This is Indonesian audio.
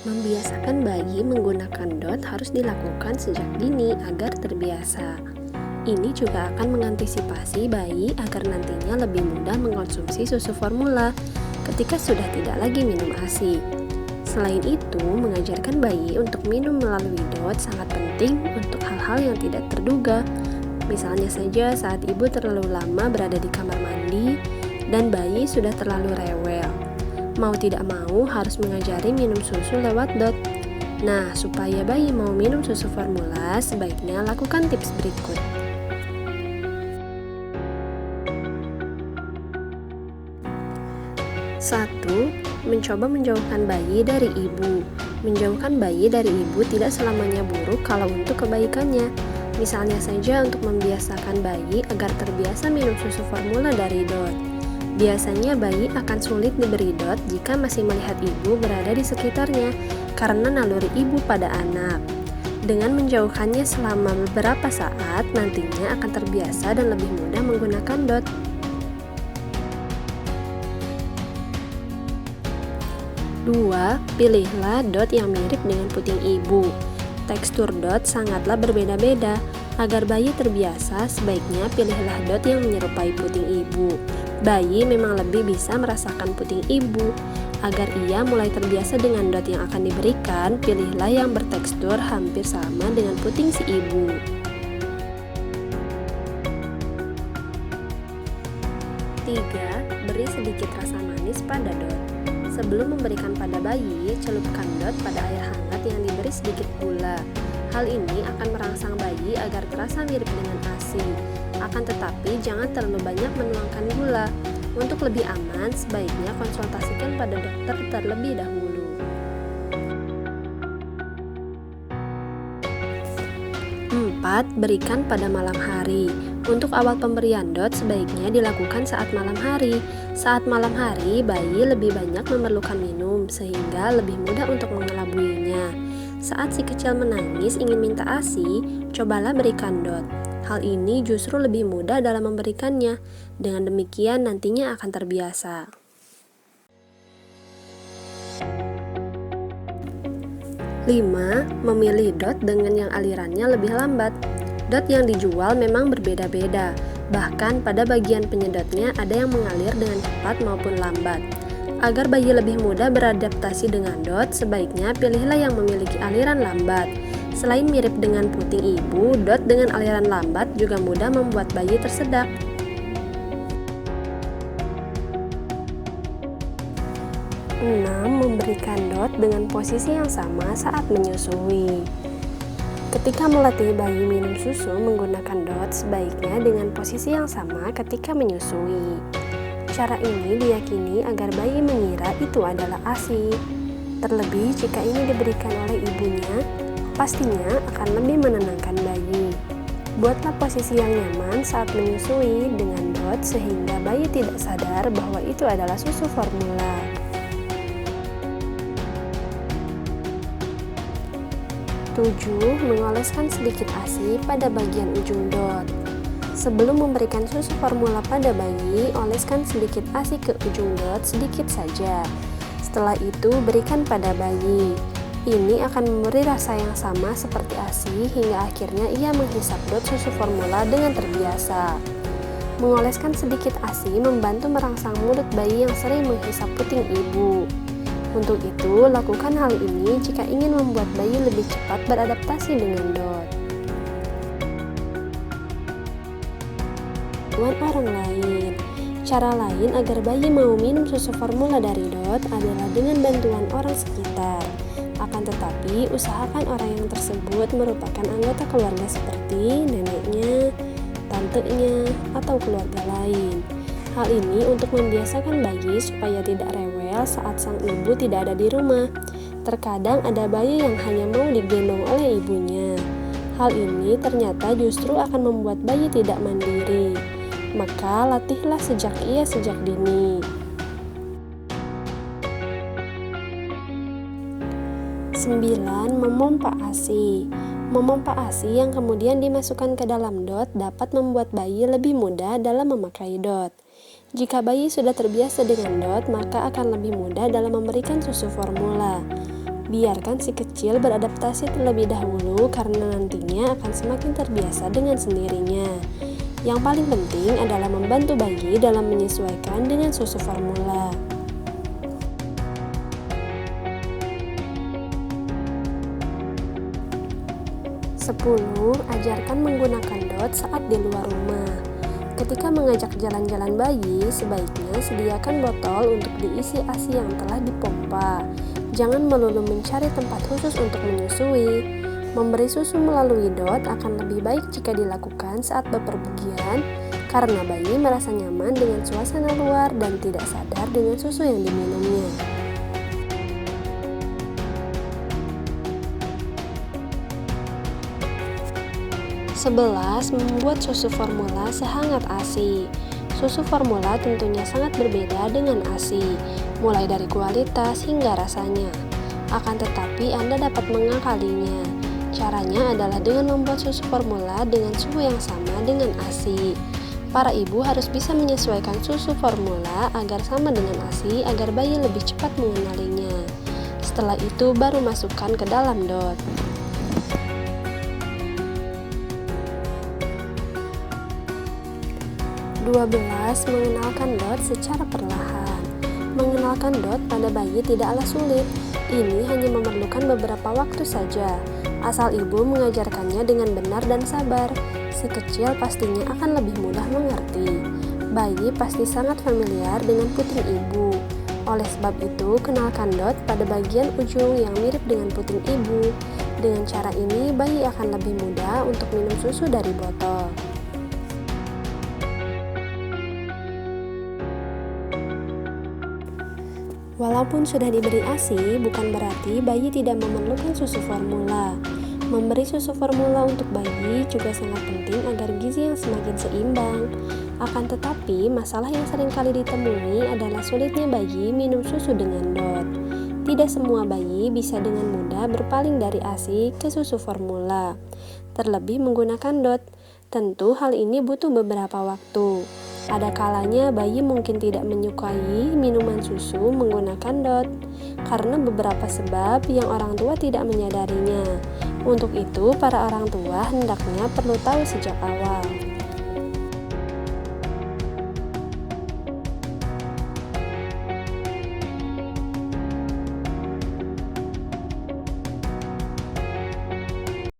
Membiasakan bayi menggunakan DOT harus dilakukan sejak dini agar terbiasa. Ini juga akan mengantisipasi bayi agar nantinya lebih mudah mengkonsumsi susu formula ketika sudah tidak lagi minum ASI. Selain itu, mengajarkan bayi untuk minum melalui DOT sangat penting untuk hal-hal yang tidak terduga. Misalnya saja saat ibu terlalu lama berada di kamar mandi dan bayi sudah terlalu rewel. Mau tidak mau harus mengajari minum susu lewat DOT. Nah, supaya bayi mau minum susu formula, sebaiknya lakukan tips berikut. 1. Mencoba menjauhkan bayi dari ibu. Menjauhkan bayi dari ibu tidak selamanya buruk kalau untuk kebaikannya. Misalnya saja untuk membiasakan bayi agar terbiasa minum susu formula dari DOT. Biasanya bayi akan sulit diberi DOT jika masih melihat ibu berada di sekitarnya karena naluri ibu pada anak. Dengan menjauhkannya selama beberapa saat, nantinya akan terbiasa dan lebih mudah menggunakan DOT. 2. Pilihlah DOT yang mirip dengan puting ibu. Tekstur DOT sangatlah berbeda-beda. Agar bayi terbiasa, sebaiknya pilihlah DOT yang menyerupai puting ibu. Bayi memang lebih bisa merasakan puting ibu. Agar ia mulai terbiasa dengan DOT yang akan diberikan, pilihlah yang bertekstur hampir sama dengan puting si ibu. 3. Beri sedikit rasa manis pada DOT. Sebelum memberikan pada bayi, celupkan DOT pada air hangat yang diberi sedikit gula. Hal ini akan merangsang bayi agar terasa mirip dengan ASI. Akan tetapi, jangan terlalu banyak menuangkan gula. Untuk lebih aman, sebaiknya konsultasikan pada dokter terlebih dahulu. 4. Berikan pada malam hari. Untuk awal pemberian DOT sebaiknya dilakukan saat malam hari. Saat malam hari, bayi lebih banyak memerlukan minum, sehingga lebih mudah untuk mengelabuinya. Saat si kecil menangis ingin minta ASI, cobalah berikan DOT. Hal ini justru lebih mudah dalam memberikannya. Dengan demikian nantinya akan terbiasa. 5. Memilih DOT dengan yang alirannya lebih lambat. DOT yang dijual memang berbeda-beda. Bahkan pada bagian penyedotnya ada yang mengalir dengan cepat maupun lambat. Agar bayi lebih mudah beradaptasi dengan DOT, sebaiknya pilihlah yang memiliki aliran lambat. Selain mirip dengan puting ibu, DOT dengan aliran lambat juga mudah membuat bayi tersedak. 6. Memberikan DOT dengan posisi yang sama saat menyusui. Ketika melatih bayi minum susu menggunakan DOT, sebaiknya dengan posisi yang sama ketika menyusui. Cara ini diyakini agar bayi mengira itu adalah ASI. Terlebih jika ini diberikan oleh ibunya, pastinya akan lebih menenangkan bayi. Buatlah posisi yang nyaman saat menyusui dengan DOT sehingga bayi tidak sadar bahwa itu adalah susu formula. 7. Mengoleskan sedikit ASI pada bagian ujung DOT. Sebelum memberikan susu formula pada bayi, oleskan sedikit ASI ke ujung DOT sedikit saja. Setelah itu, berikan pada bayi. Ini akan memberi rasa yang sama seperti ASI hingga akhirnya ia menghisap DOT susu formula dengan terbiasa. Mengoleskan sedikit ASI membantu merangsang mulut bayi yang sering menghisap puting ibu. Untuk itu, lakukan hal ini jika ingin membuat bayi lebih cepat beradaptasi dengan DOT. Orang lain. Cara lain agar bayi mau minum susu formula dari DOT adalah dengan bantuan orang sekitar. Akan tetapi, usahakan orang yang tersebut merupakan anggota keluarga seperti neneknya, tantenya, atau keluarga lain. Hal ini untuk membiasakan bayi supaya tidak rewel saat sang ibu tidak ada di rumah. Terkadang ada bayi yang hanya mau digendong oleh ibunya. Hal ini ternyata justru akan membuat bayi tidak mandiri. Maka latihlah sejak dini. 9. Memompa ASI. Memompa ASI yang kemudian dimasukkan ke dalam DOT dapat membuat bayi lebih mudah dalam memakai DOT. Jika bayi sudah terbiasa dengan DOT, maka akan lebih mudah dalam memberikan susu formula. Biarkan si kecil beradaptasi terlebih dahulu karena nantinya akan semakin terbiasa dengan sendirinya. Yang paling penting adalah membantu bayi dalam menyesuaikan dengan susu formula. 10. Ajarkan menggunakan DOT saat di luar rumah. Ketika mengajak jalan-jalan bayi, sebaiknya sediakan botol untuk diisi ASI yang telah dipompa. Jangan melulu mencari tempat khusus untuk menyusui. Memberi susu melalui DOT akan lebih baik jika dilakukan saat bepergian, karena bayi merasa nyaman dengan suasana luar dan tidak sadar dengan susu yang diminumnya. 11. Membuat susu formula sehangat ASI. Susu formula tentunya sangat berbeda dengan ASI, mulai dari kualitas hingga rasanya. Akan tetapi Anda dapat mengakalinya. Caranya adalah dengan membuat susu formula dengan suhu yang sama dengan ASI. Para ibu harus bisa menyesuaikan susu formula agar sama dengan ASI agar bayi lebih cepat mengenalinya. Setelah itu baru masukkan ke dalam DOT. 12. Mengenalkan DOT secara perlahan. Mengenalkan DOT pada bayi tidaklah sulit. Ini hanya memerlukan beberapa waktu saja. Asal ibu mengajarkannya dengan benar dan sabar, si kecil pastinya akan lebih mudah mengerti. Bayi pasti sangat familiar dengan puting ibu. Oleh sebab itu, kenalkan DOT pada bagian ujung yang mirip dengan puting ibu. Dengan cara ini, bayi akan lebih mudah untuk minum susu dari botol. Walaupun sudah diberi ASI, bukan berarti bayi tidak memerlukan susu formula. Memberi susu formula untuk bayi juga sangat penting agar gizi yang semakin seimbang. Akan tetapi, masalah yang sering kali ditemui adalah sulitnya bayi minum susu dengan DOT. Tidak semua bayi bisa dengan mudah berpaling dari ASI ke susu formula, terlebih menggunakan DOT. Tentu hal ini butuh beberapa waktu. Ada kalanya bayi mungkin tidak menyukai minuman susu menggunakan DOT karena beberapa sebab yang orang tua tidak menyadarinya. Untuk itu, para orang tua hendaknya perlu tahu sejak awal.